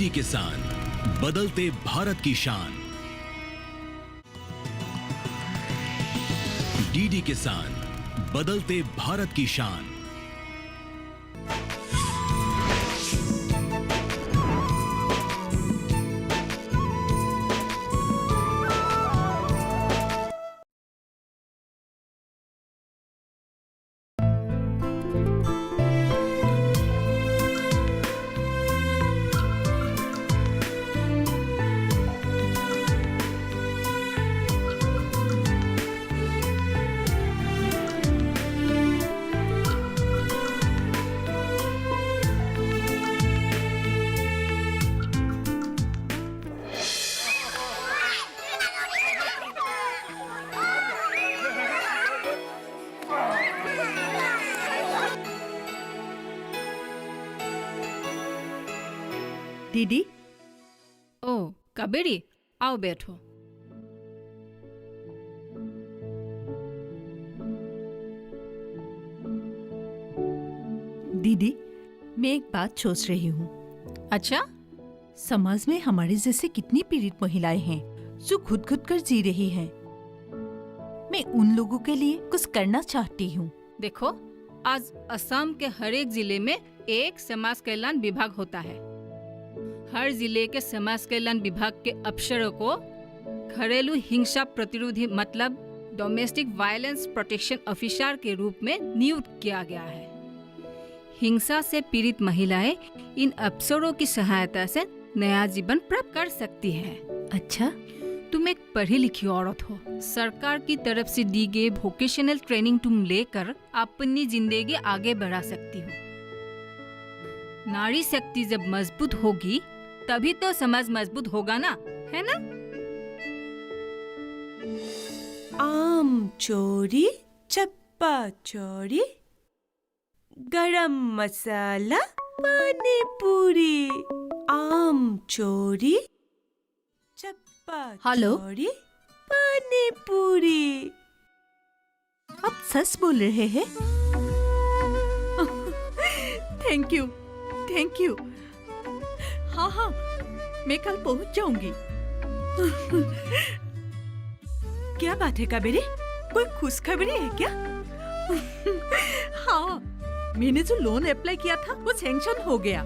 DD किसान, बदलते भारत की शान। डीडी किसान, बदलते भारत की शान। दीदी। ओ काबेरी, आओ बैठो। दीदी, मैं एक बात सोच रही हूँ। अच्छा, समाज में हमारे जैसे कितनी पीड़ित महिलाएं हैं जो खुद कर जी रही हैं। मैं उन लोगों के लिए कुछ करना चाहती हूँ। देखो, आज असम के हर एक जिले में एक समाज कल्याण विभाग होता है। हर जिले के समाज कल्याण विभाग के अफसरों को घरेलू हिंसा प्रतिरोधी मतलब डोमेस्टिक वायलेंस प्रोटेक्शन ऑफिसर के रूप में नियुक्त किया गया है। हिंसा से पीड़ित महिलाएं इन अफसरों की सहायता से नया जीवन प्राप्त कर सकती हैं। अच्छा, तुम एक पढ़ी लिखी औरत हो। सरकार की तरफ से दी गई वोकेशनल ट्रेनिंग तुम लेकर अपनी जिंदगी आगे बढ़ा सकती हो। नारी शक्ति जब मजबूत होगी तभी तो समाज मजबूत होगा ना, है ना? आम चोरी, चप्पा चोरी, गरम मसाला, पानी पूरी। आम चोरी, चप्पा हेलो? चोरी, पानी पूरी। आप सच बोल रहे हैं? Thank you, thank you. हाँ हाँ, मैं कल पहुंच जाऊंगी। क्या बात है काबेरी, कोई खुशखबरी है क्या? हाँ, मैंने जो लोन अप्लाई किया था वो सैंक्शन हो गया।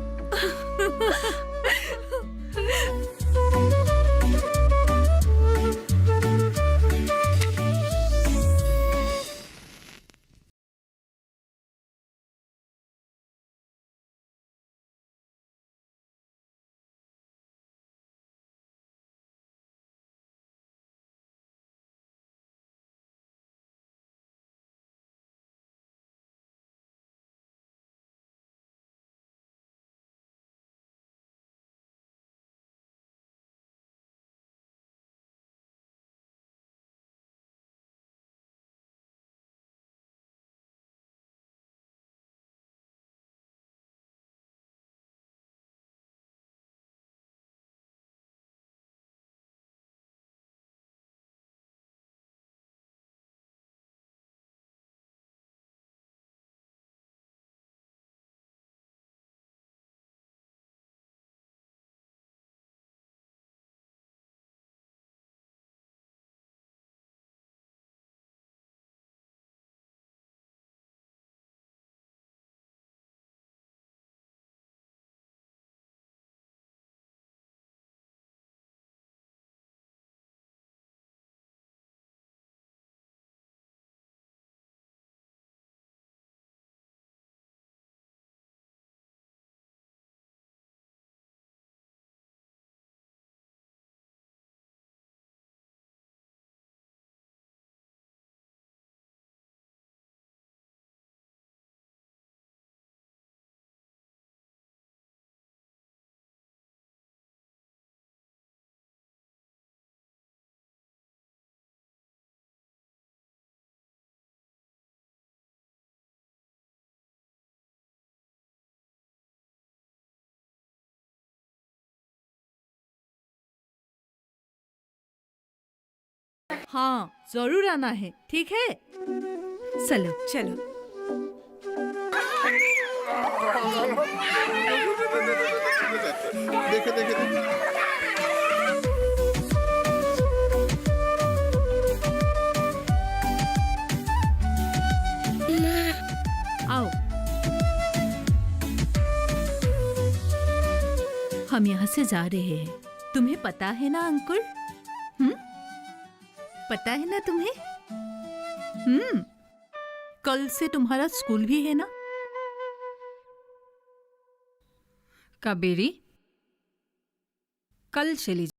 हाँ, जरूर आना है, ठीक है? चलो चलो। देखे देखे देखे। आओ, हम यहाँ से जा रहे हैं। तुम्हें पता है ना अंकुर? पता है ना तुम्हें? कल से तुम्हारा स्कूल भी है ना? काबेरी, कल चली जा।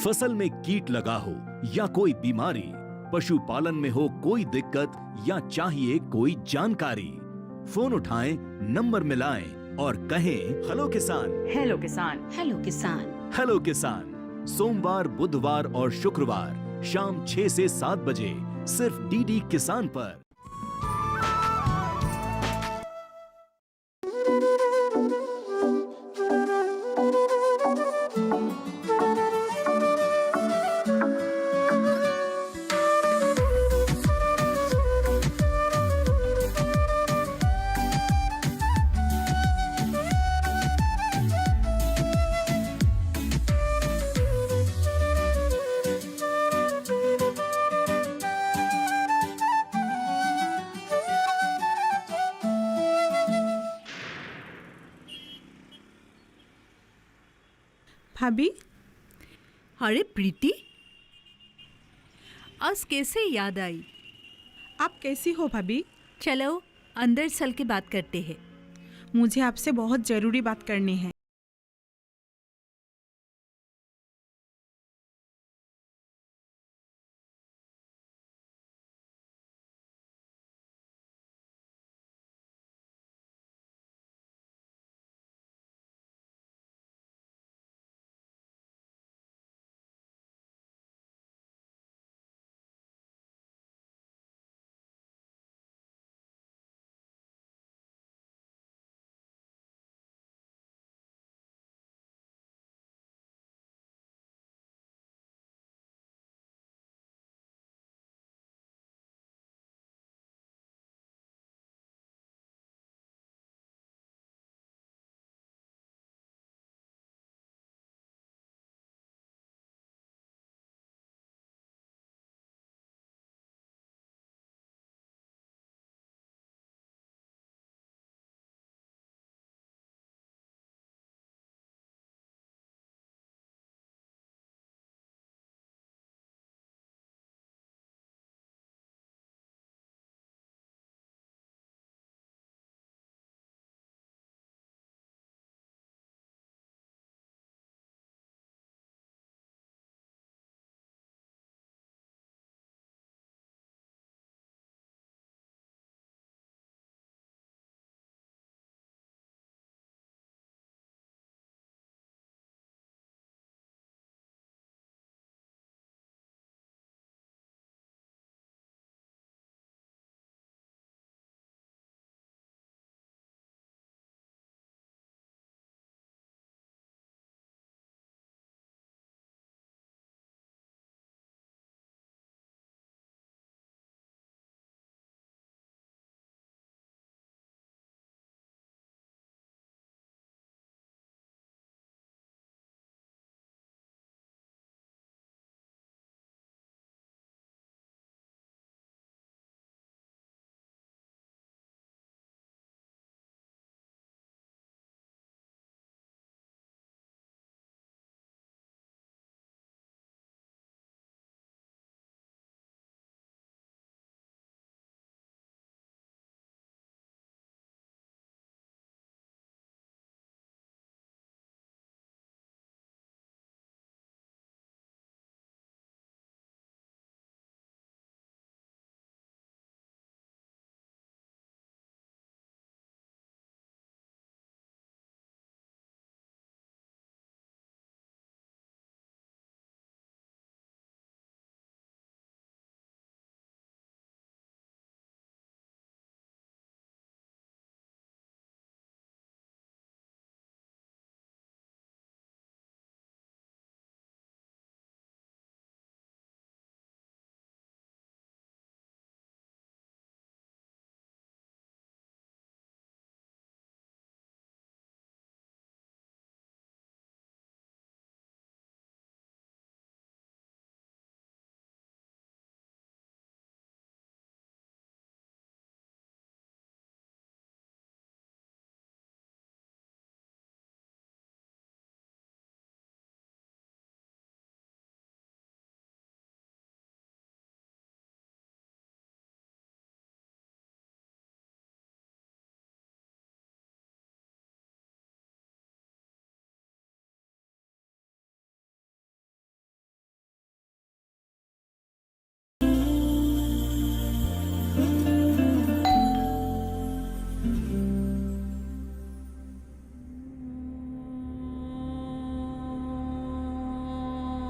फसल में कीट लगा हो या कोई बीमारी, पशुपालन में हो कोई दिक्कत या चाहिए कोई जानकारी, फोन उठाएं, नंबर मिलाएं और कहें हेलो किसान। हेलो किसान। हेलो किसान। हेलो किसान सोमवार, बुधवार और शुक्रवार शाम 6 से 7 बजे सिर्फ डीडी किसान पर। भाभी, अरे प्रीति, आज कैसे याद आई? आप कैसी हो भाभी? चलो अंदर चल के बात करते हैं। मुझे आपसे बहुत जरूरी बात करनी है।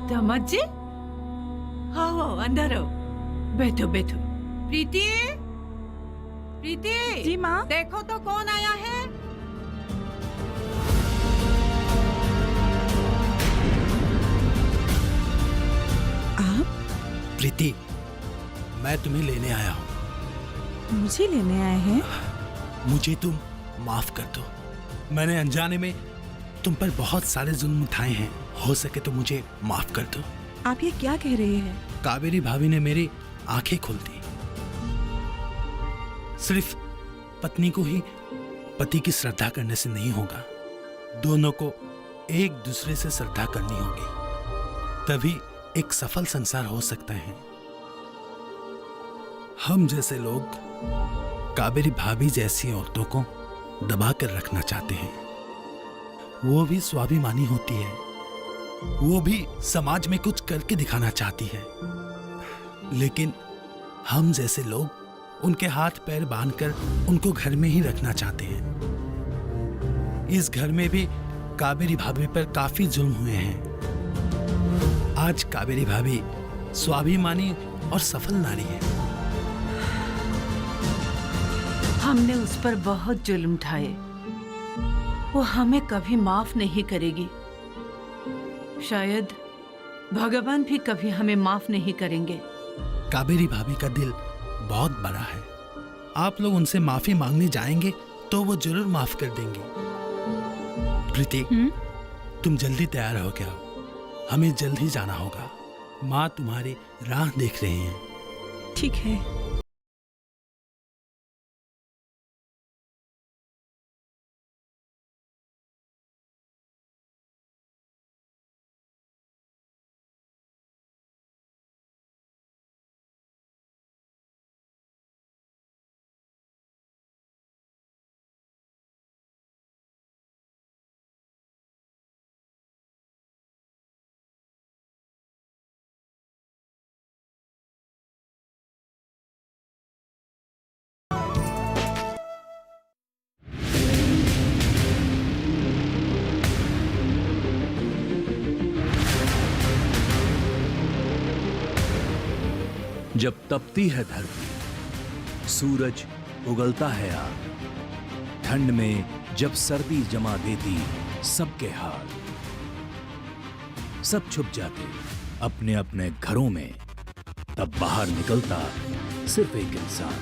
दामाद जी, आओ अंदर आओ, बैठो बैठो। प्रीति, प्रीति, जी माँ। देखो तो कौन आया है। आप प्रीति, मैं तुम्हें लेने आया हूँ। मुझे लेने आए हैं? मुझे तुम माफ कर दो। मैंने अनजाने में तुम पर बहुत सारे जुल्म उठाए हैं। हो सके तो मुझे माफ कर दो। आप ये क्या कह रहे हैं? कावेरी भाभी ने मेरी आंखें खोल दी। सिर्फ पत्नी को ही पति की श्रद्धा करने से नहीं होगा, दोनों को एक दूसरे से श्रद्धा करनी होगी, तभी एक सफल संसार हो सकता है। हम जैसे लोग कावेरी भाभी जैसी औरतों को दबा कर रखना चाहते हैं। वो भी स्वाभिमानी होती है, वो भी समाज में कुछ करके दिखाना चाहती है, लेकिन हम जैसे लोग उनके हाथ पैर बांधकर उनको घर में ही रखना चाहते हैं। इस घर में भी कावेरी भाभी पर काफी जुल्म हुए हैं। आज कावेरी भाभी स्वाभिमानी और सफल नारी है। हमने उस पर बहुत जुल्म ढाए, वो हमें कभी माफ नहीं करेगी। शायद भगवान भी कभी हमें माफ नहीं करेंगे। कावेरी भाभी का दिल बहुत बड़ा है। आप लोग उनसे माफी मांगने जाएंगे तो वो जरूर माफ कर देंगे। प्रीति, तुम जल्दी तैयार हो गया, हमें जल्द ही जाना होगा। माँ तुम्हारी राह देख रही हैं। ठीक है। जब तपती है धरती, सूरज उगलता है आग, ठंड में जब सर्दी जमा देती सबके हाल, सब छुप जाते अपने अपने घरों में, तब बाहर निकलता सिर्फ एक इंसान,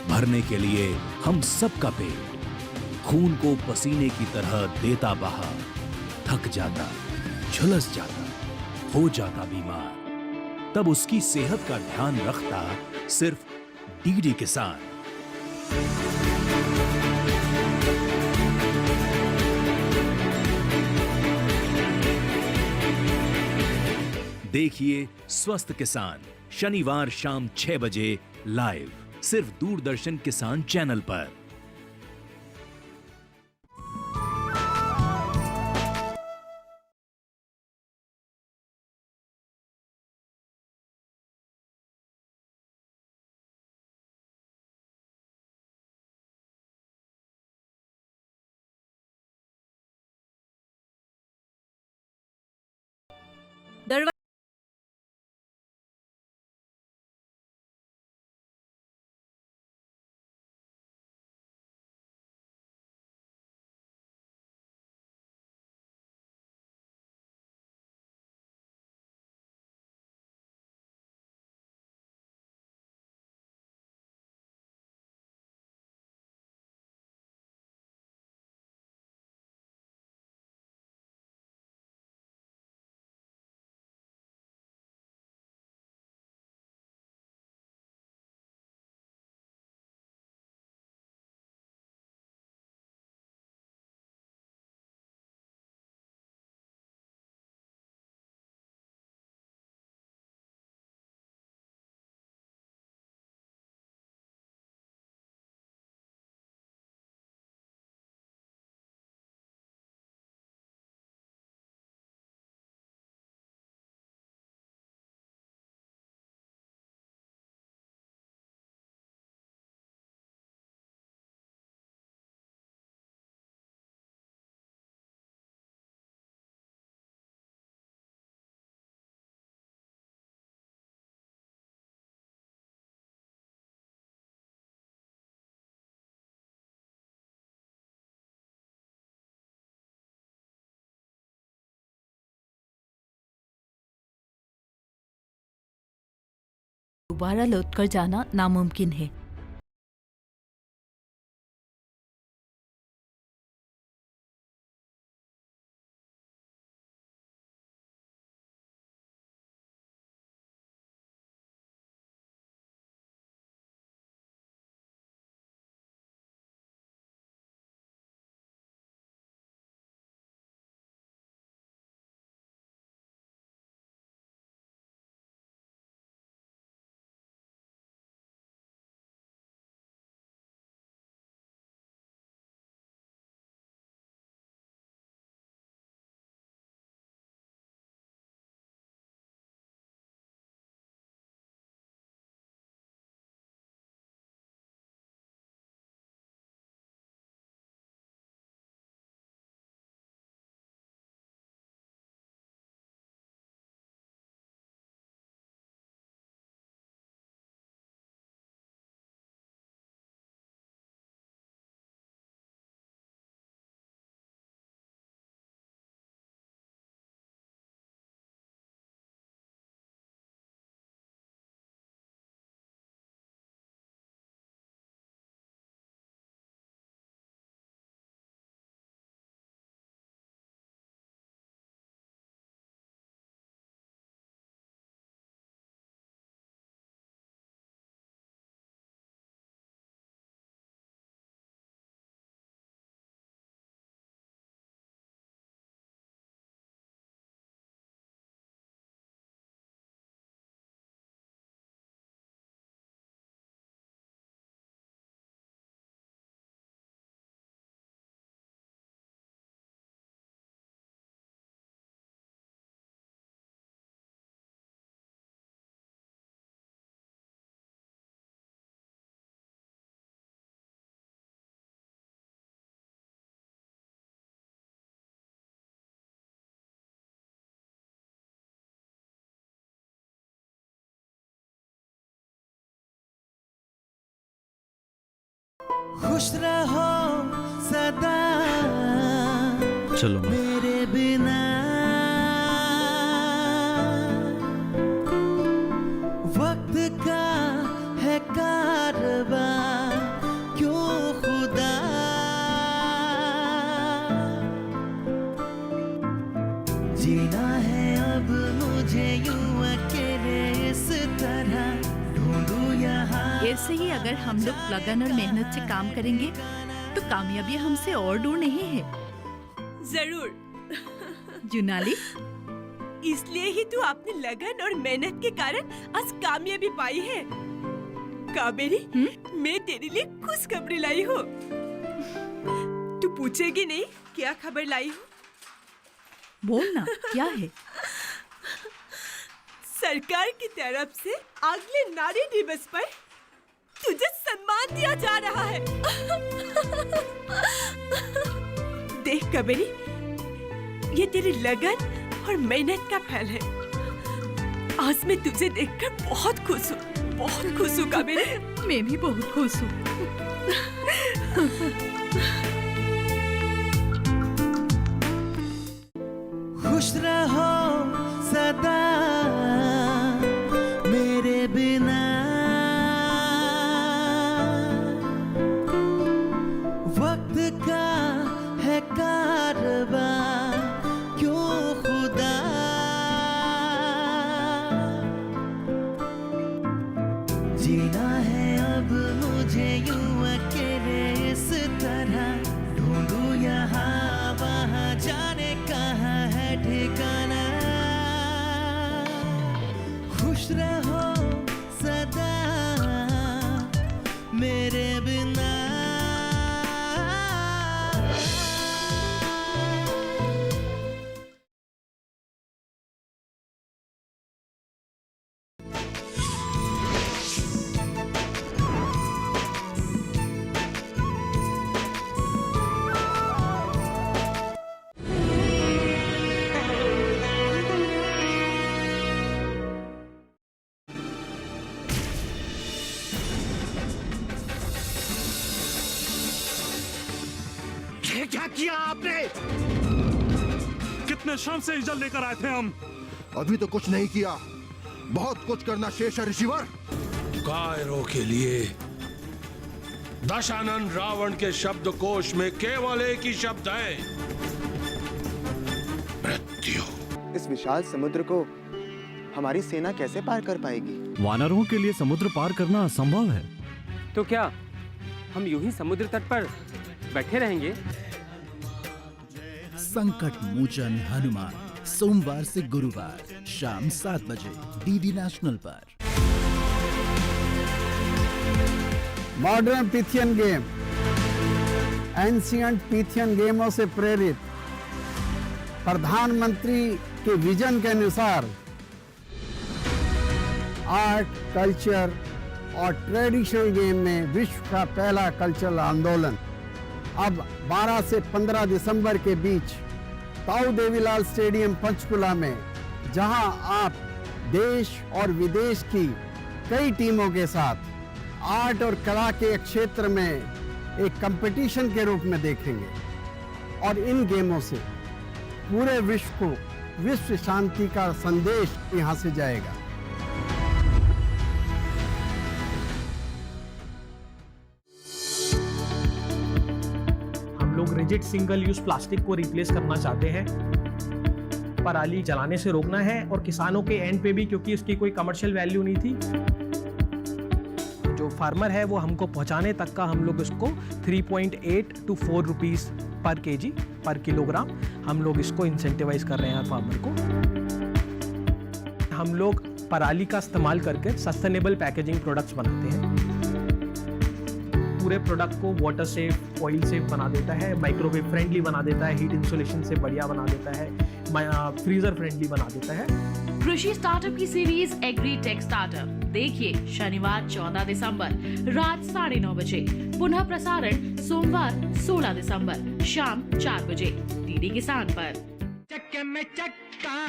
भरने के लिए हम सबका पेट, खून को पसीने की तरह देता बहा, थक जाता, झुलस जाता, हो जाता बीमार, तब उसकी सेहत का ध्यान रखता सिर्फ डीडी किसान। देखिए स्वस्थ किसान शनिवार शाम 6 बजे लाइव, सिर्फ दूरदर्शन किसान चैनल पर। दरवाजा दोबारा लौटकर जाना नामुमकिन है। खुश रहो सदा चलो माँ। मेरे बिना, वक्त का है कारवां क्यों खुदा, जीना है अब मुझे यूं अकेले इस तरह, ढूंढूं यहाँ। ऐसे ही अगर हम लोग लगन और मेहनत से काम करेंगे तो कामयाबी हमसे और दूर नहीं है। जरूर, जुनाली, इसलिए ही तू अपनी लगन और मेहनत के कारण आज कामयाबी पाई है। कावेरी, मैं तेरे लिए खुशखबरी लाई हूँ। तू पूछेगी नहीं क्या खबर लाई हूँ? बोलना क्या है? सरकार की तरफ से अगले नारी दिवस पर तुझे सम्मान दिया जा रहा है। देख कावेरी, ये तेरी लगन और मेहनत का फल है। आज मैं तुझे देखकर बहुत खुश हूँ कावेरी। मैं भी बहुत खुश हूँ। खुश रहो सदा मेरे बिना, वक्त का है कारवां क्यों खुदा, जीना है अब मुझे यूं अकेले इस तरह, ढूंढूं यहाँ वहाँ जाने कहाँ है ठिकाना, खुश रहो सदा मेरे बिना। ये क्या किया आपने? कितने श्रम से इजल लेकर आए थे हम। अभी तो कुछ नहीं किया, बहुत कुछ करना शेष है ऋषिवर। कायरों के लिए दशानन रावण के शब्दकोश में केवल एक ही शब्द है, मृत्यु। इस विशाल समुद्र को हमारी सेना कैसे पार कर पाएगी? वानरों के लिए समुद्र पार करना असंभव है। तो क्या हम यूं ही समुद्र तट पर बैठे रहेंगे? संकट मोचन हनुमान, सोमवार से गुरुवार शाम 7 बजे डीडी नेशनल पर। मॉडर्न पिथियन गेम, एंशिएंट पिथियन गेमों से प्रेरित प्रधानमंत्री के विजन के अनुसार आर्ट, कल्चर और ट्रेडिशनल गेम में विश्व का पहला कल्चरल आंदोलन अब 12 से 15 दिसंबर के बीच ताऊ देवीलाल स्टेडियम पंचकुला में, जहां आप देश और विदेश की कई टीमों के साथ आर्ट और कला के क्षेत्र में एक कंपटीशन के रूप में देखेंगे। और इन गेमों से पूरे विश्व को विश्व शांति का संदेश यहां से जाएगा। हम लोग रिजिड सिंगल यूज प्लास्टिक को रिप्लेस करना चाहते हैं। पराली जलाने से रोकना है और किसानों के एंड पे भी, क्योंकि इसकी कोई कमर्शियल वैल्यू नहीं थी, जो फार्मर है वो हमको पहुंचाने तक का हम लोग इसको 3.8 to 4 रुपीस पर केजी पर किलोग्राम हम लोग इसको इंसेंटिवाइज कर रहे हैं फार्मर को। हम लोग पराली का इस्तेमाल करके सस्टेनेबल पैकेजिंग प्रोडक्ट्स बनाते हैं। पूरे प्रोडक्ट को वाटर सेफ, ऑयल सेफ बना देता है, माइक्रोवेव फ्रेंडली बना देता है, हीट इंसुलेशन से बढ़िया बना देता है, फ्रीजर फ्रेंडली बना देता है। कृषि स्टार्टअप की सीरीज एग्री टेक स्टार्टअप देखिए शनिवार 14 दिसंबर रात 9:30 बजे, पुनः प्रसारण सोमवार 16 दिसंबर शाम 4 बजे डीडी किसान पर। चक्के में चक्का,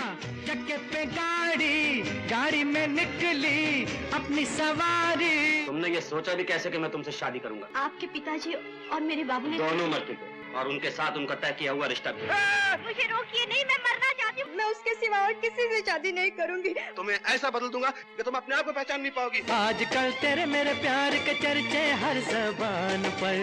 चक्के पे गाड़ी, गाड़ी में निकली अपनी सवारी। तुमने ये सोचा भी कैसे कि मैं तुमसे शादी करूंगा? आपके पिताजी और मेरे बाबू ने दोनों मर चुके और उनके साथ उनका तय किया हुआ रिश्ता भी। मुझे रोकिए नहीं, मैं मरना चाहती हूँ। मैं उसके सिवा और किसी से शादी नहीं करूंगी। तुम्हें ऐसा बदल दूंगा कि तुम अपने आप को पहचान नहीं पाओगी। आजकल तेरे मेरे प्यार के चर्चे हर जबान पर,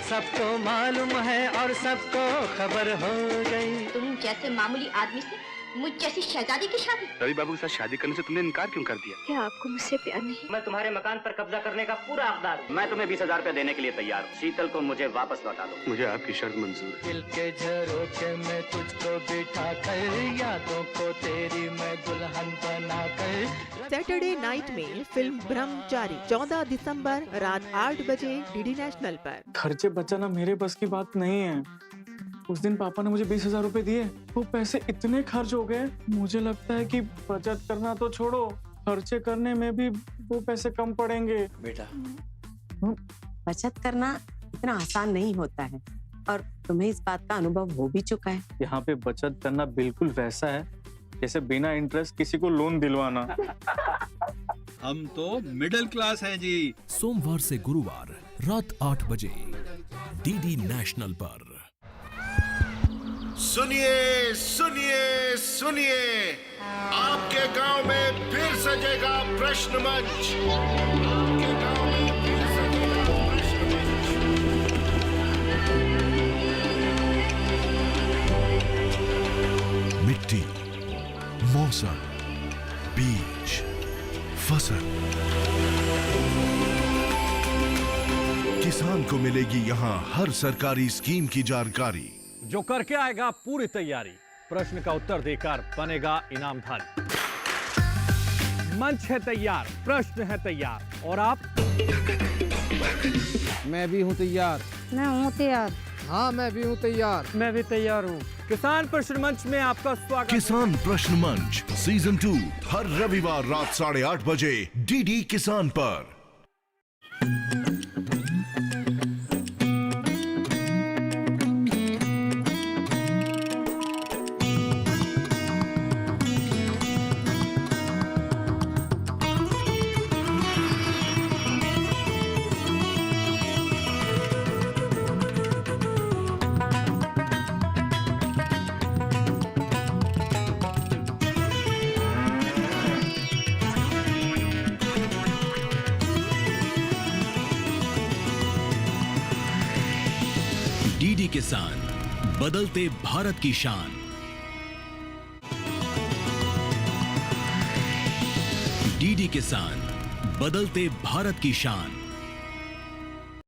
सबको मालूम है और सबको खबर हो गई। तुम जैसे मामूली आदमी से मुझ जैसी शहजादी की शादी? रवि बाबू के साथ शादी करने से तुमने इनकार क्यों कर दिया? क्या आपको मुझसे प्यार नहीं? मैं तुम्हारे मकान पर कब्जा करने का पूरा हकदार हूँ। मैं तुम्हें 20,000 रुपया देने के लिए तैयार हूँ। शीतल को मुझे वापस लौटा दो। मुझे आपकी शर्त मंजूर है। दिल के झरोखे में तुझको बिठा कर, यादों को तेरी मैं दुल्हन बना कर। सैटरडे नाइट में फिल्म ब्रह्मचारी 14 दिसंबर रात 8 बजे डीडी नेशनल पर। खर्चे बचाना मेरे बस की बात नहीं है। उस दिन पापा ने मुझे 20,000 रुपए दिए, वो पैसे इतने खर्च हो गए, मुझे लगता है कि बचत करना तो छोड़ो, खर्चे करने में भी वो पैसे कम पड़ेंगे। बेटा, बचत करना इतना आसान नहीं होता है और तुम्हें इस बात का अनुभव हो भी चुका है। यहाँ पे बचत करना बिल्कुल वैसा है जैसे बिना इंटरेस्ट किसी को लोन दिलवाना। हम तो मिडिल क्लास हैं जी। सोमवार से गुरुवार रात 8 बजे डीडी नेशनल पर। सुनिए सुनिए सुनिए, आपके गांव में फिर सजेगा प्रश्न मंच। आपके गांव में फिर सजेगा प्रश्न मंच। मिट्टी, मौसम, बीज, फसल, किसान को मिलेगी यहाँ हर सरकारी स्कीम की जानकारी। जो करके आएगा पूरी तैयारी, प्रश्न का उत्तर देकर बनेगा इनामधारी। मंच है तैयार, प्रश्न है तैयार और आप? मैं भी हूँ तैयार। मैं हूँ तैयार। हाँ, मैं भी हूँ तैयार। मैं भी तैयार हूँ। किसान प्रश्न मंच में आपका स्वागत। किसान प्रश्न मंच सीजन 2 हर रविवार रात 8:30 बजे डीडी किसान पर। डीडी किसान, बदलते भारत की शान। डीडी किसान, बदलते भारत की शान।